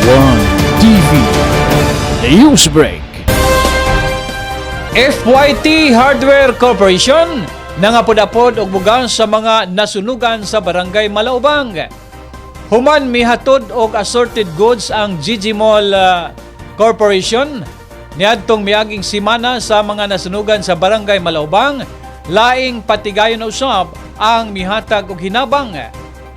One TV News Break. FYT Hardware Corporation nangapod-apod og bugas sa mga nasunugan sa Barangay Malaubang. Human mihatod og assorted goods ang GG Mall Corporation niadtong miaging simana sa mga nasunugan sa Barangay Malaubang. Laing patigayon na usab ang mihatag og hinabang.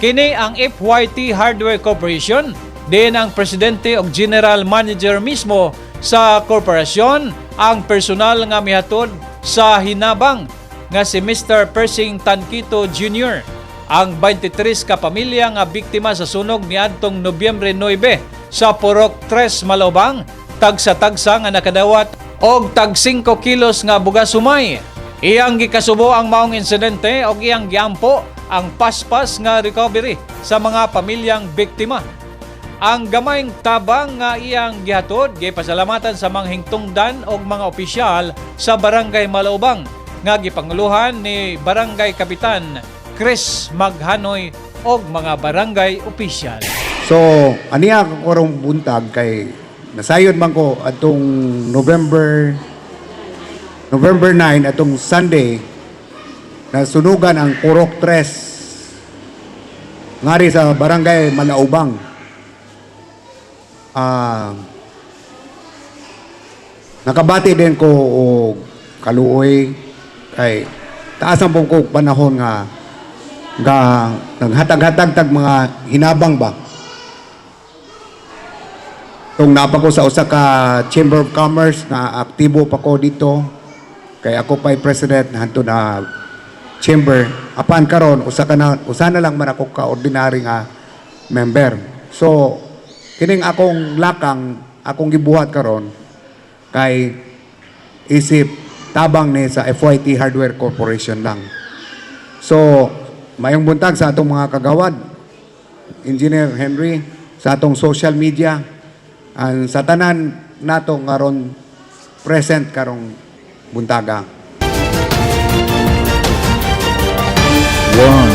Kini ang FYT Hardware Corporation, din ang presidente og general manager mismo sa korporasyon ang personal nga mihatod sa hinabang nga si Mr. Persing Tanquito Jr. Ang 23 ka pamilya nga biktima sa sunog niadtong Nobyembre 9 sa Purok 3 Malaubang, tagsa-tagsa nga nakadawat og tag 5 kilos nga bugas sumay. Iyang gikasubo ang maong insidente og iyang giampo ang paspas nga recovery sa mga pamilyang biktima. Ang gamayng tabang nga iyang gihatod gipasalamatan sa mga hingtungdan og mga opisyal sa Barangay Malaubang nga gipanguluhan ni Barangay Kapitan Chris Maghanoy og mga barangay opisyal. So, aniya ko karong buntag kay nasayod man ko atong November 9 atong Sunday na sunugan ang Purok 3 ngari sa Barangay Malaubang. Nakabati din ko og kaluoy kay taasan po ko panahon nga naghatag-hatag tag mga hinabang ba. Tung napa ko sa usa ka Chamber of Commerce na aktibo pa ko dito kay ako pa'y president hanto na chamber. Apan karon usa na lang man ako ka ordinary nga member. So kining akong lakang akong gibuhat karon kay isip tabang ni sa FYT Hardware Corporation lang. So mayong buntag sa atong mga kagawad, Engineer Henry, sa atong social media, sa tanan nato karon present karong buntaga. One